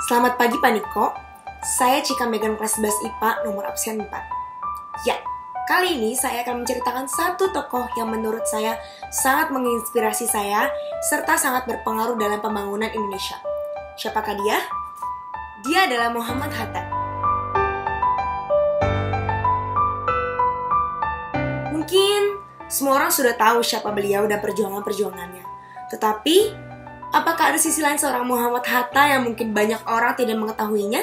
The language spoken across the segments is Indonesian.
Selamat pagi Pak Niko, saya Cika Megan kelas 11 IPA nomor absen 4. Ya, kali ini saya akan menceritakan satu tokoh yang menurut saya sangat menginspirasi saya serta sangat berpengaruh dalam pembangunan Indonesia. Siapakah dia? Dia adalah Muhammad Hatta. Mungkin semua orang sudah tahu siapa beliau dan perjuangan-perjuangannya. Tetapi, apakah ada sisi lain seorang Muhammad Hatta yang mungkin banyak orang tidak mengetahuinya?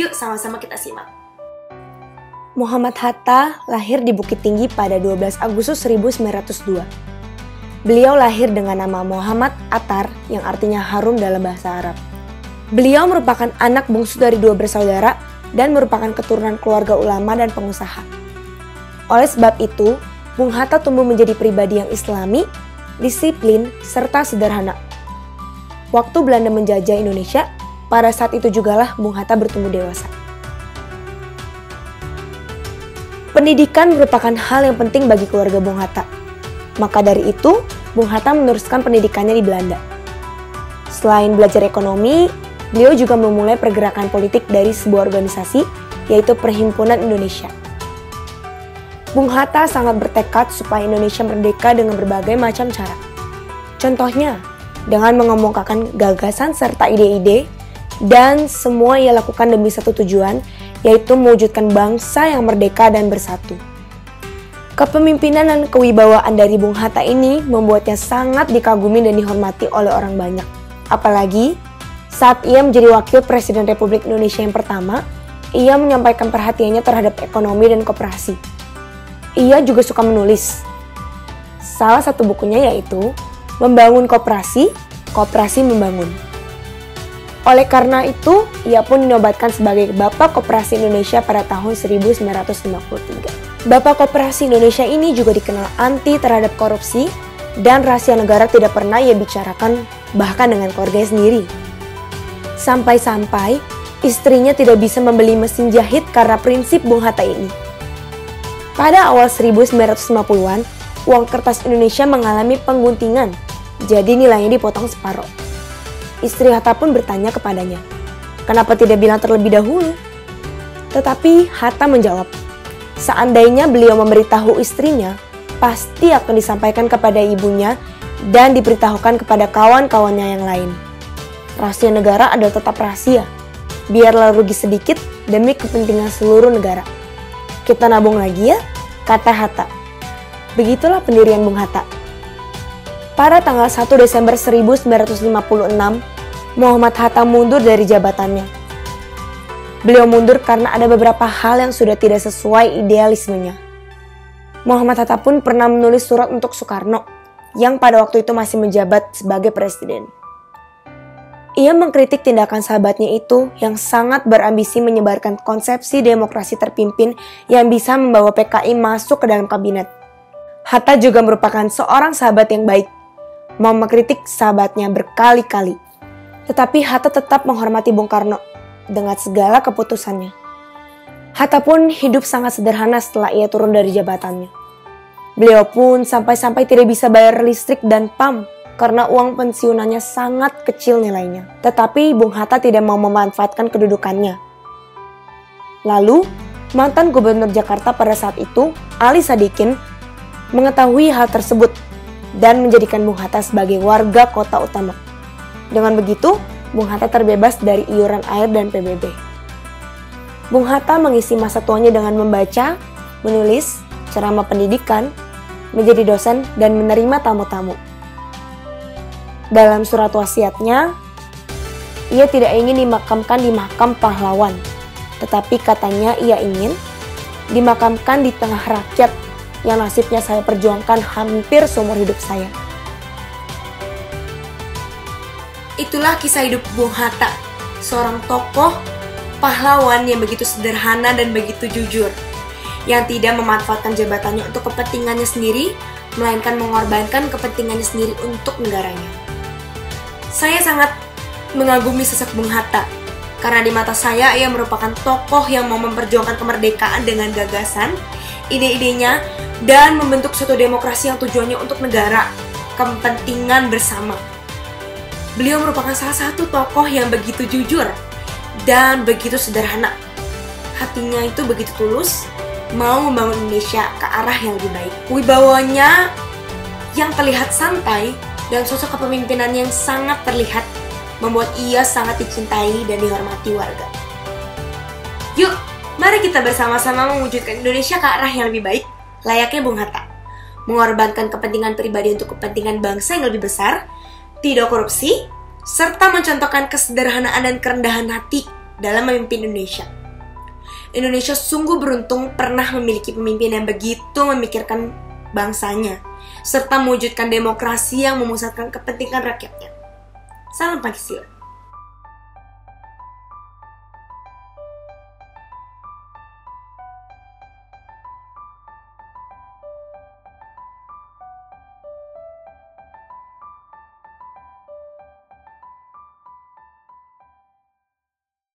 Yuk sama-sama kita simak. Muhammad Hatta lahir di Bukit Tinggi pada 12 Agustus 1902. Beliau lahir dengan nama Muhammad Attar yang artinya harum dalam bahasa Arab. Beliau merupakan anak bungsu dari 2 bersaudara dan merupakan keturunan keluarga ulama dan pengusaha. Oleh sebab itu, Bung Hatta tumbuh menjadi pribadi yang islami, disiplin, serta sederhana. Waktu Belanda menjajah Indonesia, pada saat itu jugalah Bung Hatta bertumbuh dewasa. Pendidikan merupakan hal yang penting bagi keluarga Bung Hatta. Maka dari itu, Bung Hatta meneruskan pendidikannya di Belanda. Selain belajar ekonomi, beliau juga memulai pergerakan politik dari sebuah organisasi, yaitu Perhimpunan Indonesia. Bung Hatta sangat bertekad supaya Indonesia merdeka dengan berbagai macam cara. Contohnya, dengan mengemukakan gagasan serta ide-ide, dan semua ia lakukan demi satu tujuan, yaitu mewujudkan bangsa yang merdeka dan bersatu. Kepemimpinan dan kewibawaan dari Bung Hatta ini membuatnya sangat dikagumi dan dihormati oleh orang banyak. Apalagi, saat ia menjadi Wakil Presiden Republik Indonesia yang pertama, ia menyampaikan perhatiannya terhadap ekonomi dan koperasi. Ia juga suka menulis. Salah satu bukunya yaitu Membangun Koperasi, Koperasi Membangun. Oleh karena itu, ia pun dinobatkan sebagai Bapak Koperasi Indonesia pada tahun 1953. Bapak Koperasi Indonesia ini juga dikenal anti terhadap korupsi dan rahasia negara tidak pernah ia bicarakan bahkan dengan keluarganya sendiri. Sampai-sampai istrinya tidak bisa membeli mesin jahit karena prinsip Bung Hatta ini. Pada awal 1950-an, uang kertas Indonesia mengalami pengguntingan, jadi nilainya dipotong separuh. Istri Hatta pun bertanya kepadanya, kenapa tidak bilang terlebih dahulu? Tetapi Hatta menjawab, seandainya beliau memberitahu istrinya, pasti akan disampaikan kepada ibunya dan diberitahukan kepada kawan-kawannya yang lain. Rahasia negara adalah tetap rahasia, biarlah rugi sedikit demi kepentingan seluruh negara. Kita nabung lagi ya, kata Hatta. Begitulah pendirian Bung Hatta. Pada tanggal 1 Desember 1956, Muhammad Hatta mundur dari jabatannya. Beliau mundur karena ada beberapa hal yang sudah tidak sesuai idealismenya. Muhammad Hatta pun pernah menulis surat untuk Soekarno, yang pada waktu itu masih menjabat sebagai presiden. Ia mengkritik tindakan sahabatnya itu yang sangat berambisi menyebarkan konsepsi demokrasi terpimpin yang bisa membawa PKI masuk ke dalam kabinet. Hatta juga merupakan seorang sahabat yang baik, mau mengkritik sahabatnya berkali-kali. Tetapi Hatta tetap menghormati Bung Karno dengan segala keputusannya. Hatta pun hidup sangat sederhana setelah ia turun dari jabatannya. Beliau pun sampai-sampai tidak bisa bayar listrik dan PAM, karena uang pensiunannya sangat kecil nilainya. Tetapi Bung Hatta tidak mau memanfaatkan kedudukannya. Lalu, mantan gubernur Jakarta pada saat itu, Ali Sadikin, mengetahui hal tersebut dan menjadikan Bung Hatta sebagai warga kota utama. Dengan begitu, Bung Hatta terbebas dari iuran air dan PBB. Bung Hatta mengisi masa tuanya dengan membaca, menulis, ceramah pendidikan, menjadi dosen, dan menerima tamu-tamu. Dalam surat wasiatnya, ia tidak ingin dimakamkan di makam pahlawan, tetapi katanya ia ingin dimakamkan di tengah rakyat yang nasibnya saya perjuangkan hampir seumur hidup saya. Itulah kisah hidup Bung Hatta, seorang tokoh pahlawan yang begitu sederhana dan begitu jujur, yang tidak memanfaatkan jabatannya untuk kepentingannya sendiri, melainkan mengorbankan kepentingannya sendiri untuk negaranya. Saya sangat mengagumi sosok Bung Hatta, karena di mata saya ia merupakan tokoh yang mau memperjuangkan kemerdekaan dengan gagasan, ide-idenya, dan membentuk suatu demokrasi yang tujuannya untuk negara, kepentingan bersama. Beliau merupakan salah satu tokoh yang begitu jujur dan begitu sederhana. Hatinya itu begitu tulus, mau membangun Indonesia ke arah yang lebih baik. Wibawanya yang terlihat santai dan sosok kepemimpinan yang sangat terlihat membuat ia sangat dicintai dan dihormati warga. Yuk, mari kita bersama-sama mewujudkan Indonesia ke arah yang lebih baik, layaknya Bung Hatta. Mengorbankan kepentingan pribadi untuk kepentingan bangsa yang lebih besar, tidak korupsi, serta mencontohkan kesederhanaan dan kerendahan hati dalam memimpin Indonesia. Indonesia sungguh beruntung pernah memiliki pemimpin yang begitu memikirkan bangsanya, serta mewujudkan demokrasi yang memusatkan kepentingan rakyatnya. Salam Pancasila.